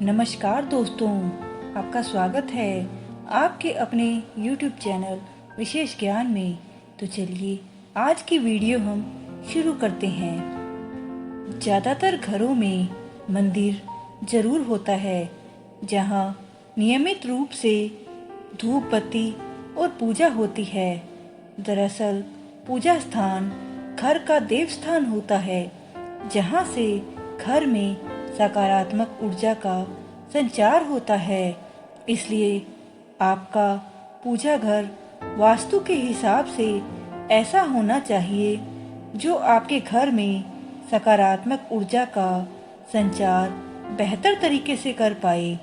नमस्कार दोस्तों, आपका स्वागत है आपके अपने YouTube चैनल विशेष ज्ञान में। तो चलिए आज की वीडियो हम शुरू करते हैं। ज़्यादातर घरों में मंदिर जरूर होता है जहां नियमित रूप से धूप बत्ती और पूजा होती है। दरअसल पूजा स्थान घर का देव स्थान होता है जहां से घर में सकारात्मक ऊर्जा का संचार होता है। इसलिए आपका पूजा घर वास्तु के हिसाब से ऐसा होना चाहिए जो आपके घर में सकारात्मक ऊर्जा का संचार बेहतर तरीके से कर पाए।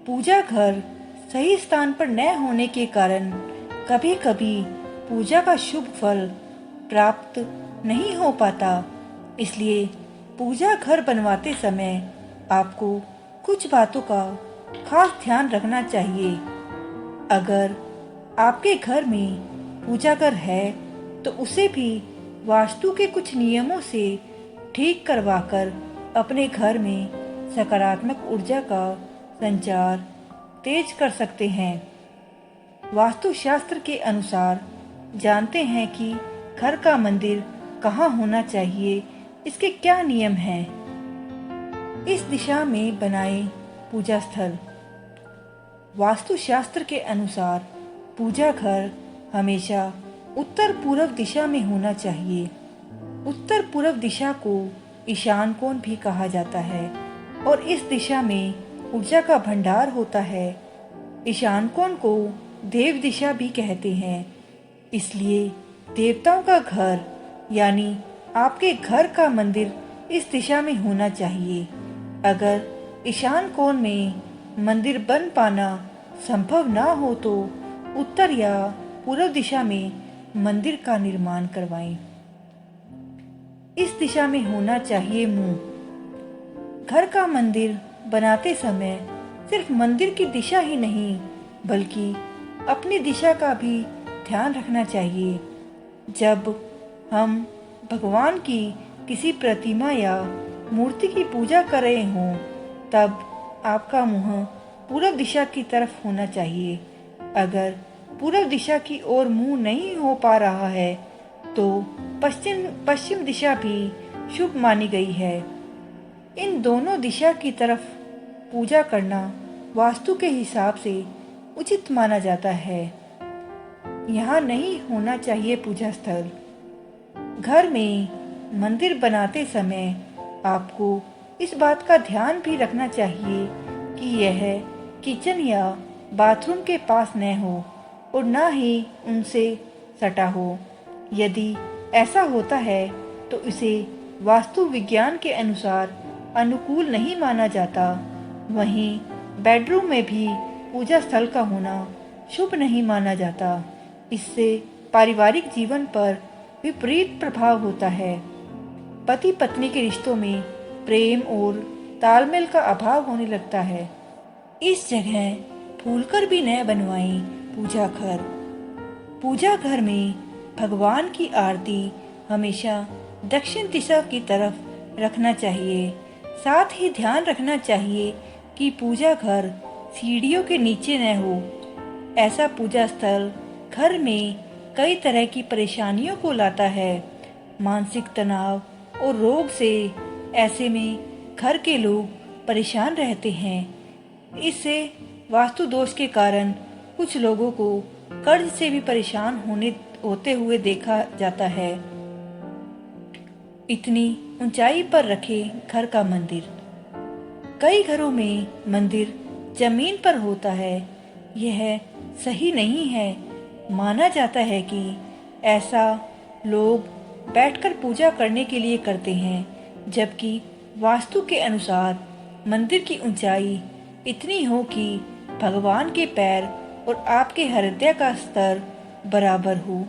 पूजा घर सही स्थान पर न होने के कारण कभी-कभी पूजा का शुभ फल प्राप्त नहीं हो पाता। इसलिए पूजा घर बनवाते समय आपको कुछ बातों का खास ध्यान रखना चाहिए। अगर आपके घर में पूजा घर है तो उसे भी वास्तु के कुछ नियमों से ठीक करवाकर अपने घर में सकारात्मक ऊर्जा का संचार तेज कर सकते हैं। वास्तुशास्त्र के अनुसार जानते हैं कि घर का मंदिर कहाँ होना चाहिए, इसके क्या नियम हैं। इस दिशा में बनाए पूजा स्थल। वास्तुशास्त्र के अनुसार पूजा घर हमेशा उत्तर पूर्व दिशा में होना चाहिए। उत्तर पूर्व दिशा को ईशान कोण भी कहा जाता है और इस दिशा में ऊर्जा का भंडार होता है। ईशान कोण को देव दिशा भी कहते हैं। इसलिए देवताओं का घर यानी आपके घर का मंदिर इस दिशा में होना चाहिए। अगर ईशान कोण में मंदिर बन पाना संभव ना हो तो उत्तर या पूर्व दिशा में मंदिर का निर्माण करवाएं। इस दिशा में होना चाहिए मुंह। घर का मंदिर बनाते समय सिर्फ मंदिर की दिशा ही नहीं बल्कि अपनी दिशा का भी ध्यान रखना चाहिए। जब हम भगवान की किसी प्रतिमा या मूर्ति की पूजा कर रहे हों तब आपका मुंह पूर्व दिशा की तरफ होना चाहिए। अगर पूर्व दिशा की ओर मुंह नहीं हो पा रहा है तो पश्चिम दिशा भी शुभ मानी गई है। इन दोनों दिशा की तरफ पूजा करना वास्तु के हिसाब से उचित माना जाता है। यहाँ नहीं होना चाहिए पूजा स्थल। घर में मंदिर बनाते समय आपको इस बात का ध्यान भी रखना चाहिए कि यह किचन या बाथरूम के पास न हो और ना ही उनसे सटा हो। यदि ऐसा होता है तो इसे वास्तु विज्ञान के अनुसार अनुकूल नहीं माना जाता। वहीं बेडरूम में भी पूजा स्थल का होना शुभ नहीं माना जाता। इससे पारिवारिक जीवन पर विपरीत प्रभाव होता है। पति पत्नी के रिश्तों में प्रेम और तालमेल का अभाव होने लगता है। इस जगह भूलकर भी न बनवाएं पूजा घर। पूजा घर में भगवान की आरती हमेशा दक्षिण दिशा की तरफ रखना चाहिए। साथ ही ध्यान रखना चाहिए कि पूजा घर सीढ़ियों के नीचे न हो। ऐसा पूजा स्थल घर में कई तरह की परेशानियों को लाता है। मानसिक तनाव और रोग से ऐसे में घर के लोग परेशान रहते हैं। इससे वास्तु दोष के कारण कुछ लोगों को कर्ज से भी परेशान होते हुए देखा जाता है। इतनी ऊंचाई पर रखे घर का मंदिर। कई घरों में मंदिर जमीन पर होता है। यह सही नहीं है। माना जाता है कि ऐसा लोग बैठकर पूजा करने के लिए करते हैं, जबकि वास्तु के अनुसार मंदिर की ऊंचाई इतनी हो कि भगवान के पैर और आपके हृदय का स्तर बराबर हो।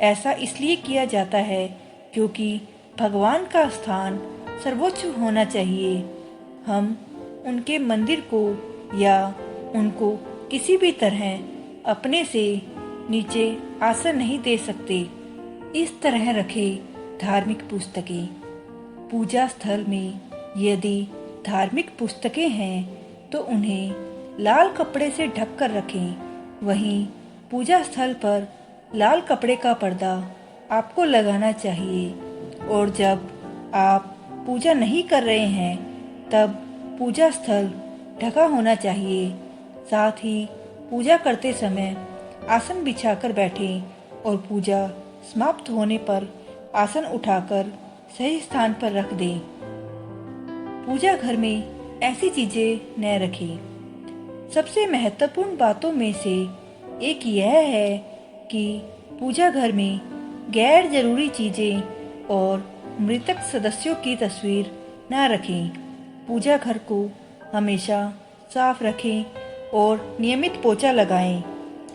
ऐसा इसलिए किया जाता है क्योंकि भगवान का स्थान सर्वोच्च होना चाहिए। हम उनके मंदिर को या उनको किसी भी तरह अपने से नीचे आसन नहीं दे सकते। इस तरह रखे धार्मिक पुस्तकें। पूजा स्थल में यदि धार्मिक पुस्तकें हैं तो उन्हें लाल कपड़े से ढक कर रखें। वहीं पूजा स्थल पर लाल कपड़े का पर्दा आपको लगाना चाहिए। और जब आप पूजा नहीं कर रहे हैं तब पूजा स्थल ढका होना चाहिए। साथ ही पूजा करते समय आसन बिछाकर बैठें और पूजा समाप्त होने पर आसन उठाकर सही स्थान पर रख दें। पूजा घर में ऐसी चीजें न रखें। सबसे महत्वपूर्ण बातों में से एक यह है कि पूजा घर में गैर जरूरी चीजें और मृतक सदस्यों की तस्वीर न रखें। पूजा घर को हमेशा साफ रखें और नियमित पोछा लगाएं।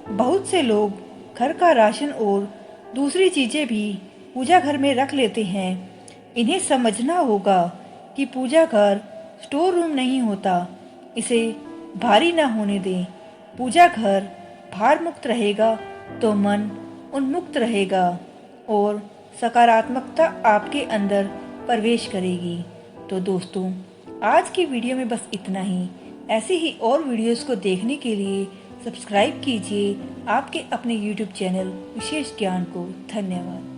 बहुत से लोग घर का राशन और दूसरी चीजें भी पूजा घर में रख लेते हैं। इन्हें समझना होगा कि पूजा घर स्टोर रूम नहीं होता। इसे भारी न होने दें। पूजा घर भार मुक्त रहेगा तो मन उन्मुक्त रहेगा और सकारात्मकता आपके अंदर प्रवेश करेगी। तो दोस्तों, आज की वीडियो में बस इतना ही। ऐसे ही और वीडियोस को देखने के लिए सब्सक्राइब कीजिए आपके अपने YouTube चैनल विशेष ज्ञान को। धन्यवाद।